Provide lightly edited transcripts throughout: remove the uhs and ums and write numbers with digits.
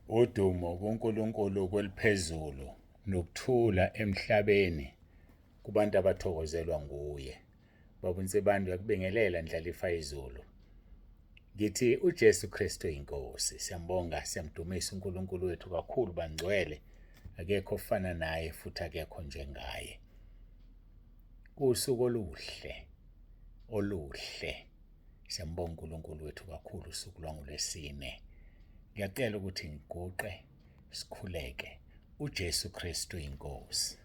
Udumo kuNkulunkulu kweliphezulu nokuthula emhlabeni kubantu abathokozelwa nguye. Baba uNsibande uyakubingelela ndlalifa izulu. Ngithi uJesu Kristu inkosi. Siyambonga, siyamdumisa uNkulunkulu wethu kakhulu bangcwele. Akekho ofana naye futhi akekho njengaye. Usuku oluhle. Siyambonga uNkulunkulu wethu kakhulu usuku lwangolwesine. Ngiyacela ukuthi ngiguqe sikhuleke. uJesu Kristu inkosi.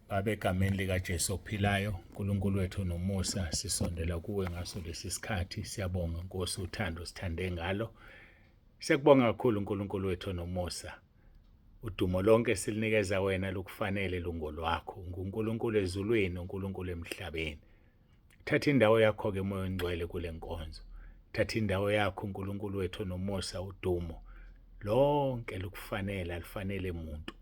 Babe egameni likaJesu ophilayo, uNkulunkulu wethu nomusa, sisondela kuwe ngaso lesi sikhathi. Siyabonga Nkosi uthando sithande ngalo. Siyakubonga kakhulu uNkulunkulu wethu nomusa. Udumo lonke silinikeza wena lukufanele lungolwakho. UnguNkulunkulu ezulwini, uNkulunkulu emhlabeni. Thatha indawo yakho-ke Moya Ongcwele kule nkonzo. Thatha indawo yakho uNkulunkulu wethu nomusa, udumo lonke lukufanele, alifanele umuntu.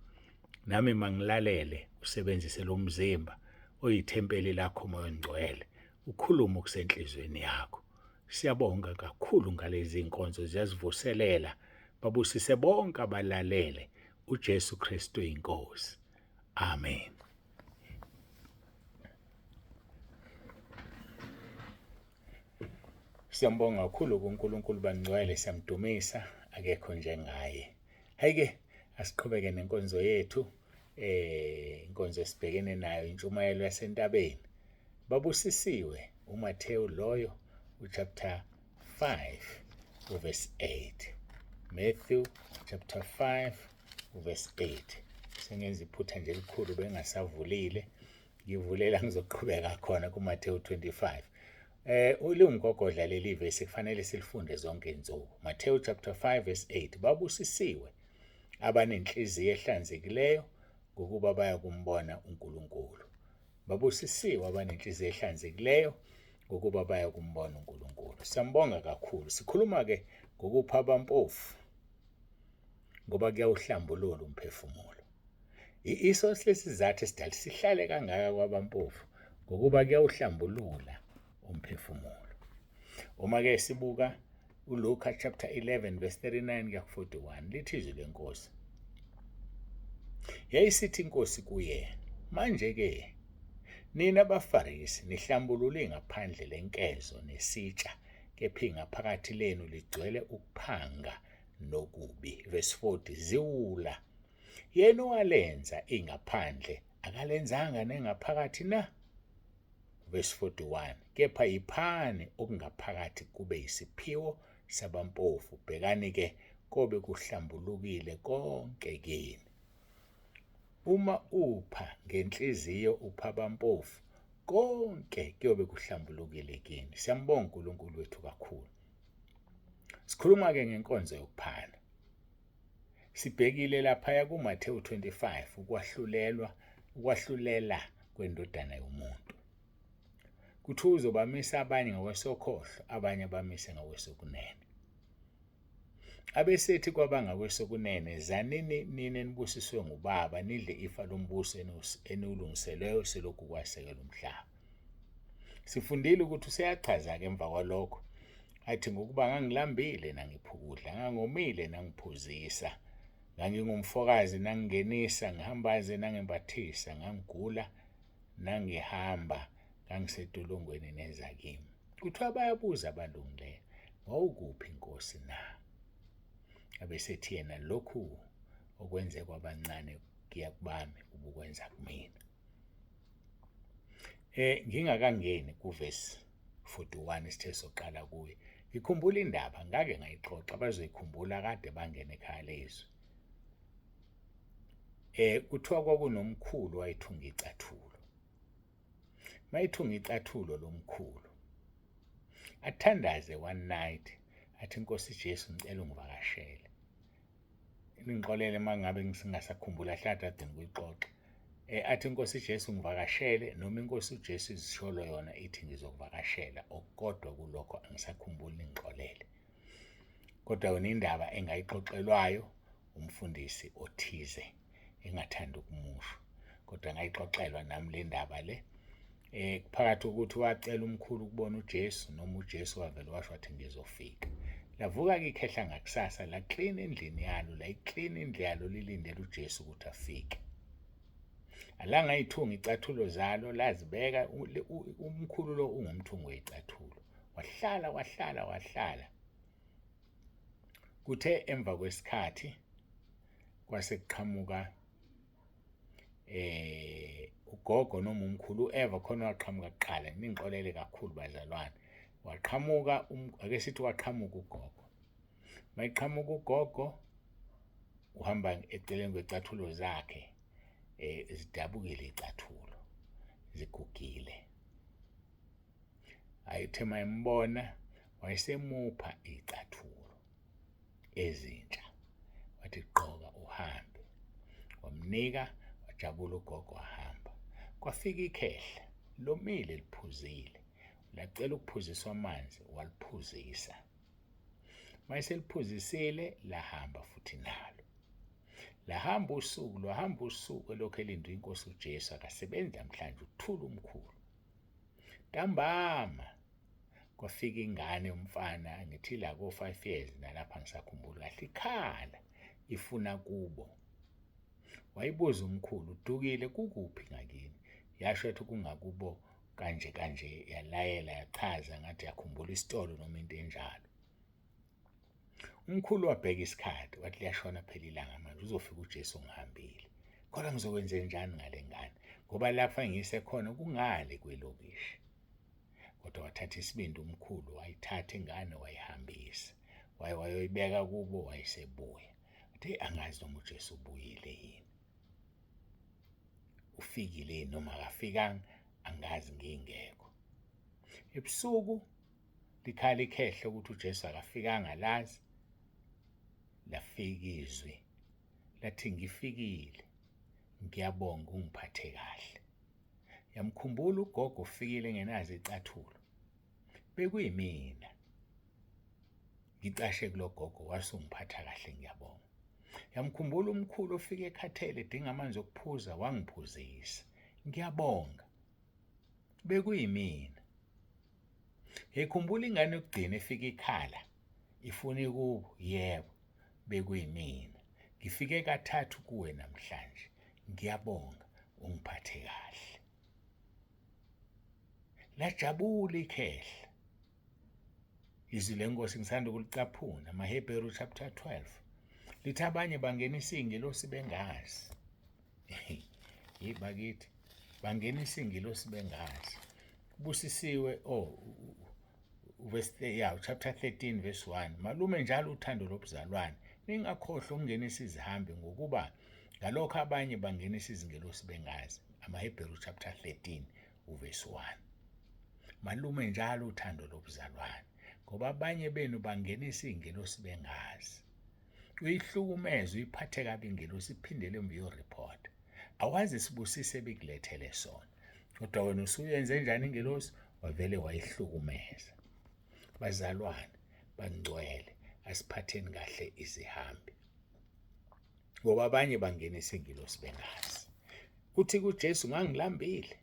Nami mangilalele usebenzise lo mzimba oyithempeli lakho Moya Ongcwele. Ukhuluma okusenhlizweni yakho. Siyabonga kakhulu ngalezi inkonzo ziyazivuselela. Babusise bonke abalalele. uJesu Kristu inkosi. Amen. Siyambonga kakhulu kuNkulunkulu bangcwele, siyamdumisa, akekho njengaye. Hayike asiqhubeke nenkonzo yethu. Inkonzo esibhekene nayo intshumayelo yasentabeni. Babusisiwe uMathewu loyo chapter 5 verse 8. Matthew chapter 5 verse 8. Sengenza iphutha nje elikhulu bengasavulile. Ngivulela ngizoqhubeka khona kuMathewu 25. Ulumgogodla leli verse kufanele silifunde zonke insuku. Mathewu chapter 5 verse 8. Babusisiwe abanenhliziyo ehlanzekileyo ngokuba baya kumbona uNkulunkulu. Babusisiwe abanenhliziyo ehlanzekileyo ngokuba baya kumbona uNkulunkulu. Siyambonga kakhulu. Sikhuluma-ke ngokupha abampofu ngoba kuyawuhlambulula umphefumulo. Iso lesizathu esidala sihlale kangaka kwabampofu ngokuba kuyawuhlambulula umphefumulo. Uma-ke sibuka uLuka chapter 11 verse 39 kuya 41 lithi izwi lenkosi. Yayisithi inkosi kuye, manje-ke nina baFarisi nihlambulule ngaphandle lenkezo nesitsha, kepha ingaphakathi lenu ligcwele ukuphanga nokubi. Verse 40, ziwula. Yena owalenza ingaphandle akalenzanga nengaphakathi na? Verse 41, kepha yiphani okungaphakathi kube yisiphiwo sabampofu. Bhekani-ke kobe kuhlambulukile konke kini. Uma upha ngenhliziyo upha abampofu, konke kuyobe kuhlambulukile kini. Siyambonga uNkulunkulu wethu kakhulu. Sikhuluma-ke ngenkonzo yokuphana. Sibhekile laphaya kuMathewu 25 ukwahlulela kwendodana yomuntu. Kuthiwa uzobamisa abanye ngakwesokhohlo, abanye bamise ngakwesokunene. Abesethi kwabangakwesokunene, zanini nini nibusiswe nguBaba, nidle ifa lombuso eniwulungiselweyo selokhu kwasekela umhlaba. Sifundile ukuthi useyachaza-ke emva kwalokho athi ngokuba ngangilambile nangipha ukudla, ngangomile nangiphuzisa, ngangingumfokazi nangingenisa, ngihambaze nangimbathisa, ngangigula nangihamba, ngangisedolongweni neza kimi. Kuthiwa bayabuza abalungileyo, wawukuphi Nkosi na? Abesethi yena, lokhu okwenze kwabancane kuya kubami ubukwenza kumina. Ngingakangeni kuverse 41 isithe soqala kuye. Ngikhumbula indaba ngake ngayixoxa, abazoyikhumbula kade bangena ekhaya lezwi. Kuthiwa kwakunomkhulu wayethunga icathulo. Mayithunga icathulo lomkhulu, athandaze one night, athi Nkosi Jesu ngicela ungivakashele. Ningixolele mangabe ngingasakhumbula hlade adini kuyixoxa. Athi Nkosi Jesu ngivakashele, noma iNkosi uJesu izisholo yona ithi ngizokuvakashela, okukodwa kulokho angisakhumbuli, ningixolele. Kodwa yona indaba engayixoxelwayo umfundisi othize engathanda ukumusho, kodwa ngayixoxelwa nami le ndaba le Phakathi ukuthi wacela umkhulu ukubona uJesu noma uJesu wavele washo wathi ngizofika. Lavuka-ke ikhehla ngakusasa la clean endlini yalo, la iclean indlu yalo lilindele uJesu ukuthi afike. Alanga ithunga icathulo zalo lazibeka, umkhulu lo ungumthungo wecathulo. Wahlala. Kuthe emva kwesikhathi kwase kuqhamuka ugogo noma umkhulu u-Eva khona waqhamuka kuqala, ningixolele kakhulu bazalwane. Waqhamuka ake sithi waqhamuka ugogo. Mayiqhamuka ugogo uhamba eceleni kwecathulo zakhe, zidabukile icathulo, zigugile. Ayithe mayembona wayesemupha icathulo ezintsha, wathi gqoka uhambe. Wamnika, wajabula ugogo wahamba. Kwafika ikhehla lomile liphuzile, lacela ukuphuziswa amanzi, waliphuzisa. Mayeseliphuzisile lahamba futhi nalo. Lwahamba usuku elokhu elindwe inkosi uJesu, akasebenzi namhlanje uthula umkhulu. Ntambama kwafika ingane yomfana ngithi la ko-5 years nalapha ngisakhumbula kahle, ikhala ifuna kubo. Wayibuza umkhulu, udukile kukuphi ngakini? Yasho ethi kungakubo kanje, yalayela yachaza ngathi yakhumbula isitolo noma into enjalo. Umkhulu wabheka isikhathi wathi liyashona phela ilanga manje, uzofika uJesu ngihambile. Kodwa ngizokwenze njani ngale ngane? Ngoba lapha ngisekhona kungale kwelokishi. Kodwa wathatha isibindi umkhulu, wayithatha ingane wayihambisa. Wayoyibeka kubo, wayesebuya. Athi angazi noma uJesu ubuyile yini. Ufikile yini noma akafikanga, angazi ngingekho. Ebusuku likhala ikhehla ukuthi uJesu akafikanga lazi. Lafika izwi lathi ngifikile, ngiyabonga ungiphathe kahle. Yamkhumbula ugogo ufikile ngenazo icathulo, bekuyimina. Ngicashe kulo gogo wasungiphatha kahle, ngiyabonga. Yamkhumbula umkhulu ofike ekhathele edinga amanzi okuphuza, wangiphuzisa, ngiyabonga. Bekuyimina. Yayikhumbula ingane yokugcina efika ikhala ifuna ikubo, yebo, bekuyimina. Ngifike kathathu kuwe namhlanje, ngiyabonga ungiphathe kahle. Lajabula ikhehla. Izwi lenkosi ngisanda ukulicaphuna, amaHebheru chapter 12. Lithi abanye bangenisa iy'ngelosi bengazi. Yibakithi, bangenisa iy'ngelosi bengazi. Busisiwe, chapter 13 verse 1. Malume njalo uthando lobuzalwane, ningakhohlwa ukungenisa izihambi ngokuba ngalokho abanye bangenisa izingelosi bengazi. AmaHebheru chapter 13 verse 1. Malume njalo uthando lobuzalwane, ngoba abanye benu bangenisa iy'ngelosi bengazi. Uyihlukumeze, uyiphathe kabi ingelosi, iphindele emva iyoripota. Awazi sibusise bekulethele sona, kodwa wena usuyenze njani ingelosi? Wavele wayihlukumeza. Bazalwane bangcwele, asiphatheni kahle izihambi, ngoba abanye bangenisa ingelosi bengazi. Kuthi kuJesu ngangilambile,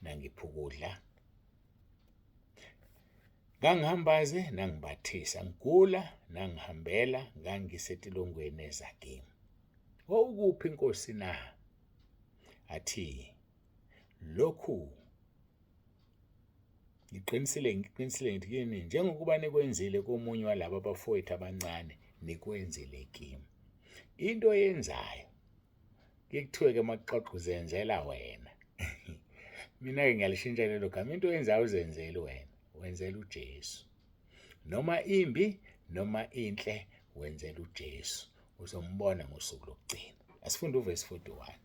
nangipha ukudla, ngangihambaze, nangibathisa, ngigula, nangihambela, ngangisetilongweni ezakimi. Ukuphi inkosi na? Athi, lokhu ngiqinisile ngithi kini, njengokuba nikwenzile komunye walaba bafowethu abancane, nikwenzile kimi. Into oyenzayo kuthiwe-ke makuxoxa uzenzela wena. Mina-ke ngiyalishintsha lelo gama, into oyenzayo uzenzeli wena, wenzela uJesu. Noma imbi noma inhle, wenzela uJesu, uzombona ngosuku lokugcina. Asifunde uverse 41.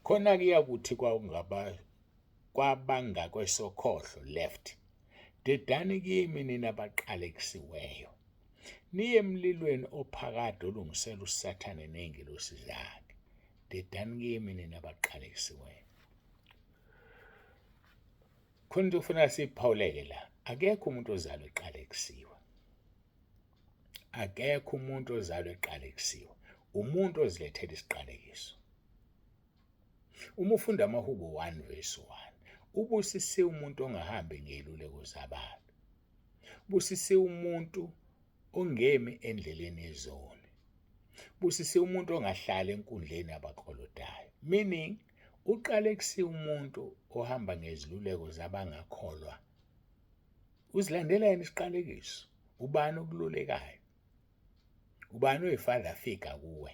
Khona-ke iyakuthi kwabangakwesokhohlo, left, dedani kimi nina baqalekisiweyo, niye emlilweni ophakade olungisela uSathane ney'ngelosi zakhe. Dedani kimi nina baqalekisiweyo. Khona into ufuna siyiphawuleke la, akekho umuntu ozalwe eqalekisiwe. Akekho umuntu ozalwe eqalekisiwe. Umuntu ozilethela isiqalekiso. Uma ufunda amaHubo 1 verse 1, Ubusisiwe umuntu ongahambi ngey'luleko zabantu. Busisiwe umuntu ongemi endleleni yezoni. Busisiwe umuntu ongahlali enkundleni yabaklolodayo. Meaning, uqalekisiwe umuntu ohamba ngeziluleko zabangakholwa. Uzilandela yena isiqalekiso. Ubani okululekayo? Ubani oyi-father figure kuwe?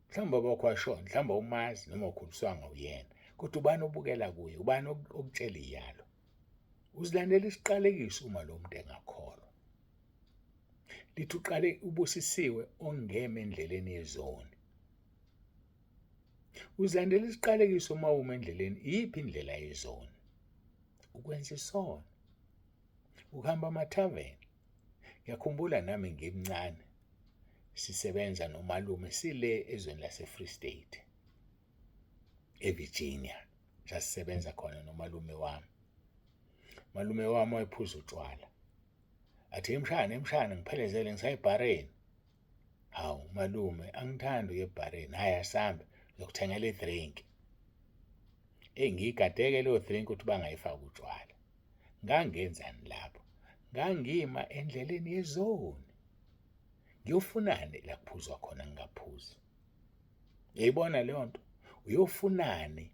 Mhlawumbe abokwashona, mhlawumbe umazi noma ukhuliswanga uyena. Kodwa ubani obukela kuye? Ubani okutshela iyalo? Uzilandela isiqalekiso uma lo muntu engakholwa. Lithi uqale ubusisiwe ongema endleleni yezoni. Uzilandela isiqalekiso uma uma endleleni. Iyiphi indlela yezoni? Ukwenza isono. Ukuhamba amathaveni. Ngiyakhumbula nami ngimncane sisebenza nomalume sile ezweni lase-Free State, eVirginia. Sasisebenza khona nomalume wami. Malume wami wayephuza utshwala. Athi emshana ngiphelezele ngisayibhareni. Hawu malume, angithandi ukuya ebhareni. Hhayi asambe ngizokuthengela i-drink. Ngiyigadeke leyo drink ukuthi bangayifaki utshwala. Ngangenzani lapho? Ngangima endleleni yezoni. Ngiyofunani la kuphuzwa khona ngingaphuzi? Uyayibona leyo nto? Uyofunani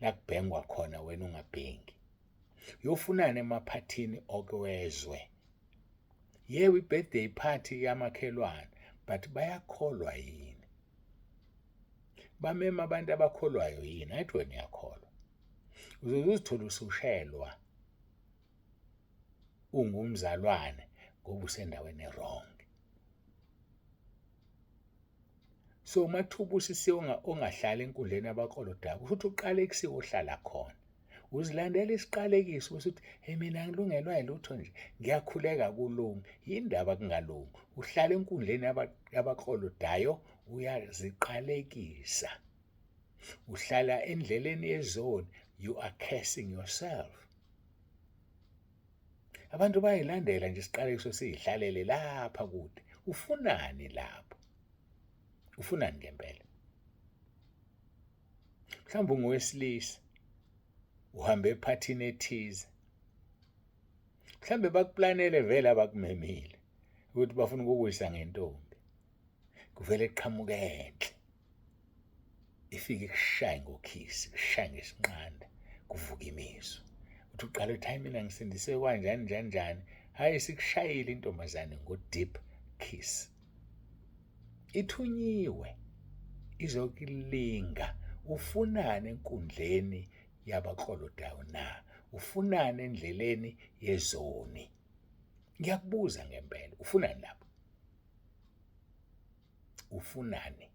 la kubhengwa khona wena ungabhengi? Uyofunani emaphathini okwezwe? Yebo, i-birthday party yamakhelwane, but bayakholwa yini? Bamema abantu abakholwayo yini? Ayithi wena uyakholwa. Uzozithola usushelwa ungumzalwane ngoba usendaweni wrong. So mathuba usisiwe ongahlala enkundleni yabaklolodayo, futhi uqalekisiwe ohlala khona. Uzilandela isiqalekiso ukuthi mina ngilungelwa yilutho nje, ngiyakhuleka kulungi. Yindaba kungalungi. Uhlala enkundleni yabaklolodayo uyaziqalekisa. Uhlala endleleni yezoni, you are cursing yourself. Abantu bayilandela nje isiqalekiso siyihlalele lapha kude. Ufunani lapho? Ufunani ngempela? Mhlawumbe ungowesilisa uhambe ephathini ethize. Mhlawumbe bakuplanele vele abakumemile ukuthi bafuna ukukuyisa ngentombi. Kuvele kuqhamuke enhle. Ifike ikushaye ngokhisi, ikushaye ngesinqanda, kuvuka imizwa. Uthi uqala uthi hayi mina ngisindise kanjani. Hayi sikushayile intombazane ngo-deep kiss. Ithunyiwe izokulinga. Ufunani enkundleni yabaklolodayo na? Ufunani endleleni yezoni? Ngiyakubuza ngempela, ufunani lapho? Ufunani?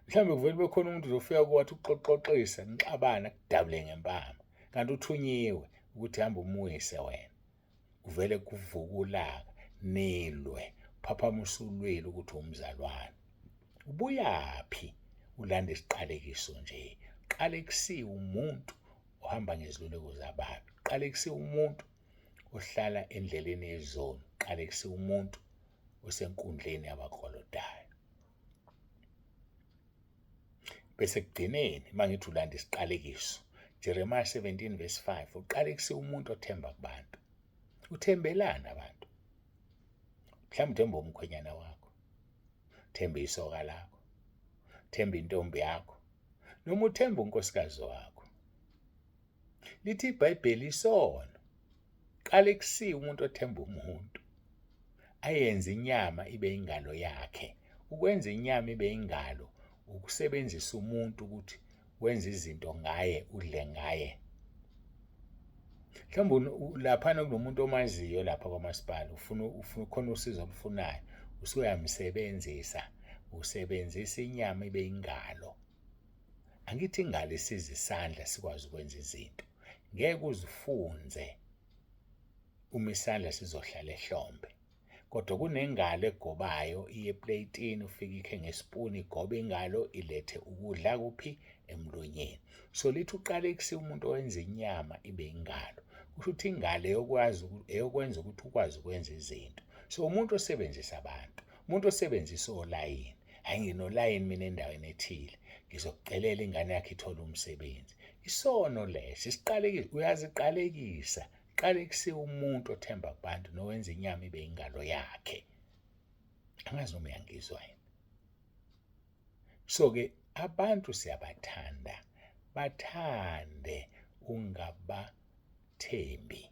Mhlawumbe kuvele bekhona umuntu uzofika kwathi ukuxoxisa nixabana kudabule ngempama. Kanti uthunyiwe ukuthi hamba umuyise wena. Kuvele kuvuka ulaka, nilwe, phaphamisa ulwelo ukuthi umzalwane. Ubuyaphi? Ulanda isiqalekiso nje. Qalekisiwe umuntu ohamba ngeziluleko zabantu. Qalekisiwe umuntu ohlala endleleni yezoni. Qalekisiwe umuntu osenkundleni yabaklolodayo. Bese kugcineni mangithi ulanda isiqalekiso, Jeremiah 17 verse 5, uqalekisiwe umuntu othemba kubantu. Uthembelana abantu. Mhlawumbe uthemba umkhwenyana wakho, uthemba isoka lakho, uthemba intombi yakho, noma uthemba unkosikazi wakho. Lithi iBhayibheli isono. Qalekisiwe umuntu othemba umuntu. Ayenze inyama ibe ingalo yakhe. Ukwenza inyama ibe ingalo ukusebenzisa umuntu ukuthi wenza izinto ngaye, udle ngaye. Mhlawumbe laphana kunomuntu omaziyo lapha kwamasipala, ufuna khona usizo olufunayo, usuyamsebenzisa, usebenzisa inyama ibe ingalo. Angithi ingalo isiza isandla sikwazi ukwenza izinto. Ngeke uzifunze uma isandla sizohlala ehlombe. Kodwa kunengalo egobayo iye epleyitini, ufike ikhe ngesipuni igobe ingalo ilethe ukudla kuphi emlonyeni. So lithi uqalekisiwe umuntu owenza inyama ibe ingalo. Kusho ukuthi ingalo eyokwenza ukuthi ukwazi ukwenza izinto. So umuntu osebenzisa abantu, umuntu osebenzisa olayini. Hayi nginolayini mina endaweni ethile, ngizokucelela ingane yakhe ithole umsebenzi. Isono leso uyaziqalekisa, qalekisiwe umuntu othemba kubantu nowenza inyama ibe ingalo yakhe. Angazi noma uyangizwa yini. So-ke abantu siyabathanda, bathande ungabathembi.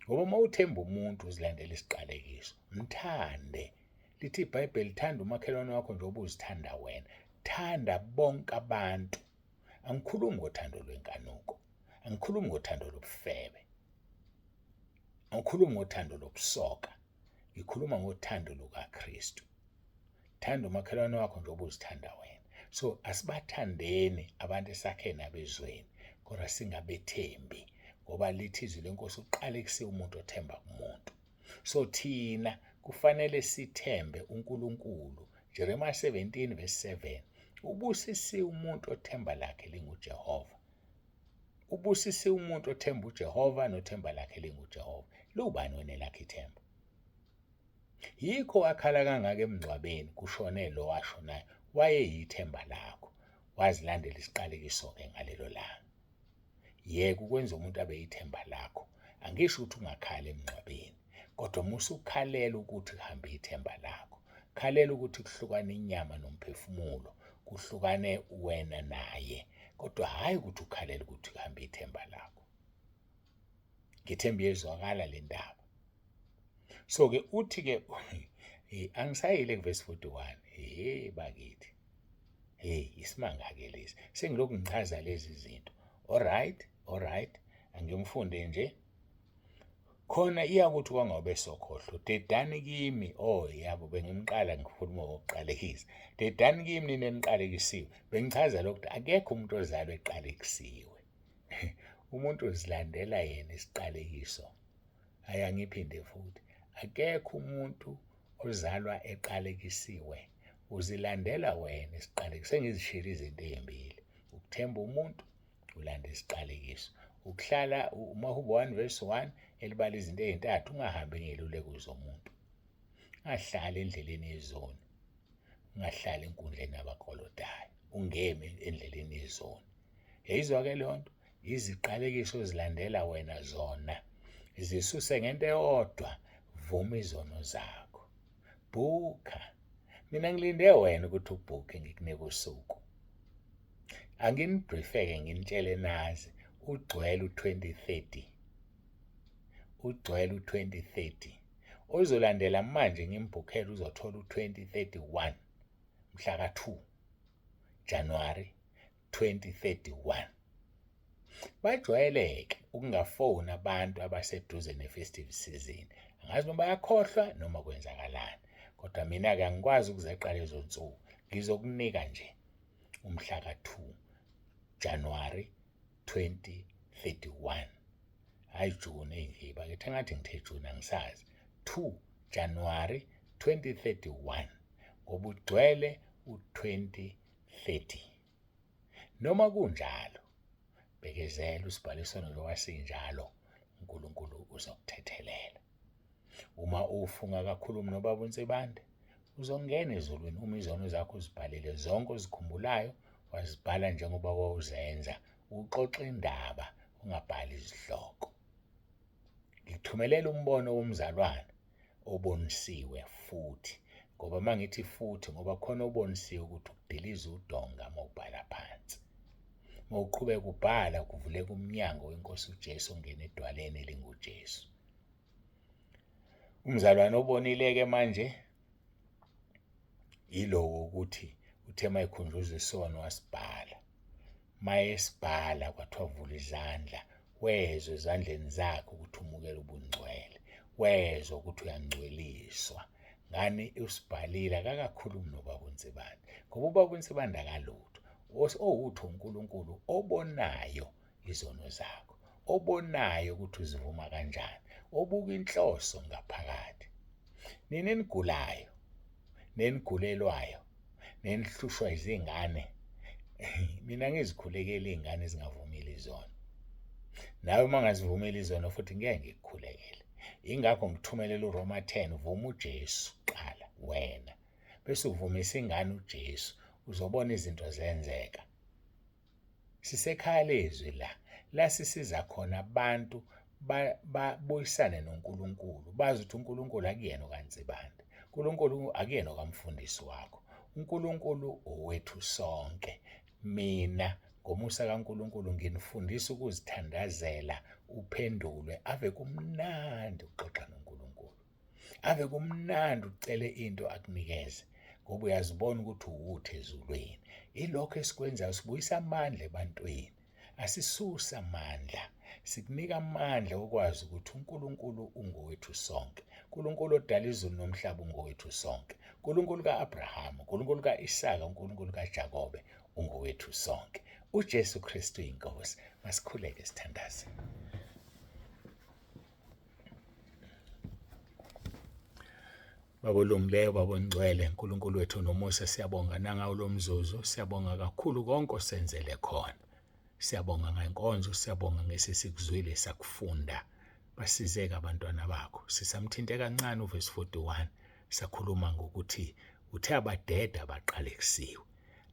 Ngoba uma uthemba umuntu uzilandela isiqalekiso, mthande. Lithi iBhayibheli, thanda umakhelwane wakho njengoba uzithanda wena. Thanda bonke abantu. Angikhulumi ngothando lwenkanuko, angikhulumi ngothando lobufebe, angikhulumi ngothando lobusoka, ngikhuluma ngothando lukaKristu. Thanda umakhelwane wakho njengoba uzithanda wena. So asibathandeni abantu esakhe nabezweni, kodwa singabethembi, ngoba lithi izwi lenkosi uqalekise umuntu othemba kumuntu. So thina kufanele sithembe uNkulunkulu. Jeremiah 17:7, ubusisiwe umuntu othemba lakhe linguJehova. Ubusisiwe umuntu othemba uJehova nothemba lakhe linguJehova. Lubani wena lakhe ithemba? Yikho wakhala kangaka emngcwabeni kushone lo washonayo, wayeyithemba lakho. Wazilandela isiqalekiso-ke ngalelo langa. Yeke ukwenza umuntu abe yithemba lakho. Angisho ukuthi ungakhali emngcwabeni, kodwa musukhalela ukuthi kuhambe ithemba lakho. Khalela ukuthi kuhlukane inyama nomphefumulo, kuhlukane wena naye, kodwa hayi ukuthi ukhalela ukuthi kuhambe ithemba lakho. Ngithemba iyezwakala le ndaba. So-ke uthi-ke angisayile kuvesi 41. Bakithi. Isimanga-ke lesi. Sengilokhu ngichaza lezi zinto. Alright. Angimfunde nje. Khona iyakuthi kwangabe sokhohlo. Dedani kimi. Yabo bengimqala ngikhuluma ngokuqalekisa. Dedani kimi nina eniqalekisiwe. Bengichaza lokhu akekho umuntu ozalwe eqalekisiwe. Umuntu uzilandela yena isiqalekiso. Ayangiphinde futhi. Akekho umuntu ozalwa eqalekisiwe. Uzilandela wena isiqalekiso. Sengizishilo izinto ezimbili. Ukuthemba umuntu, ulanda isiqalekiso. Ukuhlala uMahubo 1:1 elibala izinto ezintathu, ungahambi ngeluleko zomuntu. Ungahlali endleleni yezoni. Ungahlali enkundleni yabakolodayo. Ungemi endleleni yezoni. Yayizwa-ke leyo nto? Iziqalekiso ozilandela wena zona. Zisuse ngento eyodwa, vuma izono zakho. Bhukha. Mina ngilinde wena ukuthi ubhukhe ngikunika usuku. Anginibriefeke nginitshele nazi ugcwele u-2030. Ugcwele u-2030. Ozolandela manje ngimbhukhela uzothola u-2031 mhla ka-2 January 2031. Bajwayeleke ukungafoni abantu abaseduze ne-festive season. Angazi noma bayakhohlwa noma kwenzakalani. Kodwa mina-ke angikwazi ukuzeqa lezo nsuku. Ngizokunika nje umhla ka-2 January 2031. Hayi June ey'ngiba. Ngithi engathi ngithe June angisazi. 2 January 2031. Ngoba ugcwele u-2030. Noma kunjalo, bekezela usibhaliswano njengoba sinjalo, uNkulunkulu uzokuthethelela. Uma ufunga kakhulu noBaba uNsibande, uzongena ezulwini uma izono zakho uzibhalile zonke ozikhumbulayo, wazibhala njengoba wawuzenza, uxoxe indaba, ungabhali izihloko. Ngikuthumelela umbono womzalwane obonisiwe futhi, ngoba mangithi futhi ngoba khona obonisiwe ukuthi ukudiliza udonga mawubhala phansi. Mawuqhubeka ubhala kuvuleka umnyango weNkosi uJesu ongena edwaleni elinguJesu. Umzalwane obonile-ke manje yilowo ukuthi uthe mayikhunjuzwa isono wasibhala. Mayesibhala kwathiwa vula izandla, wezwe ezandleni zakhe ukuthi umukele ubungcwele, wezwe ukuthi uyangcweliswa. Ngani usibhalile akakakhulumi noBaba uNsibande, ngoba uBaba uNsibande akalutho. Owutho uNkulunkulu obonayo izono zakho, obonayo ukuthi uzivuma kanjani, obuka inhloso ngaphakathi. Nina enigulayo, nenigulelwayo, nenihlushwa izingane, mina ngizikhulekela iy'ngane ezingavumile izono. Nawe uma ungazivumeli izono futhi ngeke ngikukhulekele. Ingakho ngithumelela uRoma 10, vuma uJesu kuqala wena, bese uvumisa ingane uJesu, uzobona izinto zenzeka. Sisekhaya lezwi la sisiza khona abantu babuyisane noNkulunkulu, bazi ukuthi uNkulunkulu akuyena okaNzibande, uNkulunkulu akuyena okamfundisi wakho, uNkulunkulu owethu sonke. Mina ngomusa kaNkulunkulu nginifundisa ukuzithandazela, uphendulwe, ave kumnandi ukuxoxa noNkulunkulu, ave kumnandi ucele into akunikeze, ngoba uyazibona ukuthi uwuthi ezulwini. Ilokho esikwenzayo, sibuyisa amandla ebantwini, asisusa amandla, sikunika amandla okwazi ukuthi uNkulunkulu ungowethu sonke. uNkulunkulu odala izulu nomhlaba ungowethu sonke. uNkulunkulu ka-Abrahama, uNkulunkulu ka-Isaka, uNkulunkulu kaJakobe ungowethu sonke. uJesu Kristu inkosi. Masikhuleke sithandaze. Baba olungileyo, Baba ongcwele, uNkulunkulu wethu nomusa, siyabonga nangawo lo mzuzu, siyabonga kakhulu konke osenzele khona. Siyabonga ngenkonzo, siyabonga ngesesikuzwile sakufunda. Basizeke abantwana bakho. Sisamthinte kancane uverse 41, sakhuluma ngokuthi uthe abadeda baqalekisiwe.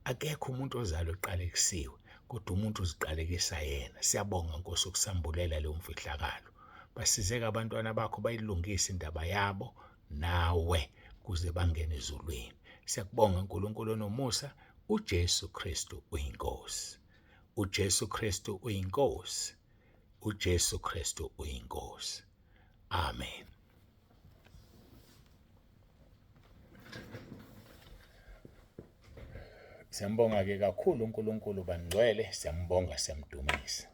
Akekho umuntu ozalwe eqalekisiwe, kodwa umuntu uziqalekisa yena. Siyabonga Nkosi ukusambulela leyo mfihlakalo. Basizeke abantwana bakho bayilungise indaba yabo nawe kuze bangene ezulwini. Siyakubonga uNkulunkulu onomusa, uJesu Kristu uyinkosi. uJesu Kristu uyinkosi. uJesu Kristu uyinkosi. Amen. Siyambonga-ke kakhulu uNkulunkulu bangcwele, siyambonga, siyamdumisa.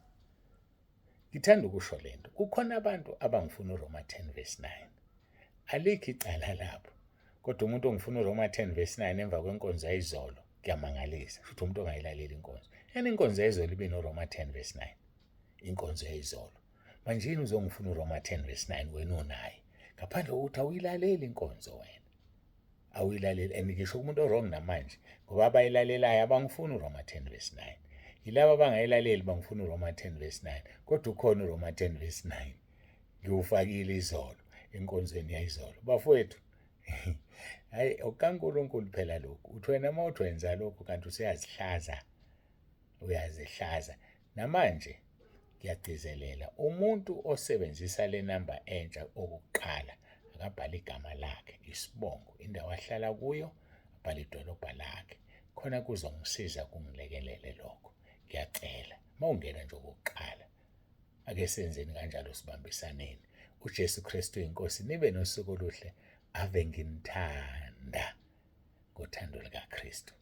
Ngithanda ukusho lento, kukhona abantu abangifuna uRoma 10 verse 9. Alikho icala lapho, kodwa umuntu ongifuna uRoma 10 verse 9 emva kwenkonzo yayizolo kuyamangalisa, futhi umuntu ongayilaleli inkonzo. Yani inkonzo yayizolo ibe noRoma 10 verse 9, inkonzo yayizolo. Manje yini uzongifuna uRoma 10 verse 9 wena unaye, ngaphandle kokuthi awuyilaleli inkonzo wena, awuyilaleli. And ngisho umuntu orong namanje, ngoba abayilalelayo abangifuni uRoma 10 verse 9, yilaba abangayilaleli bangifuna uRoma 10 verse 9, kodwa ukhona uRoma 10 verse 9 ngiwufakile izolo enkonzweni yayizolo. Bafowethu, hayi okaNkulunkulu phela lokhu. Uthi wena uma uthi wenza lokhu kanti uyazihlaza. Namanje ngiyagcizelela, umuntu osebenzisa le namba entsha okokuqala akabhala igama lakhe, isibongo, indawo ahlala kuyo, abhala idolobha lakhe. Khona kuzongisiza kungilekelele lokho. Ngiyacela, uma ungena nje okokuqala, ake senzeni kanjalo, sibambisaneni. uJesu Kristu inkosi, nibe nosuku oluhle. Ave nginithanda ngothando likaKristu.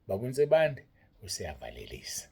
Baba uNzibande usiyavalelisa.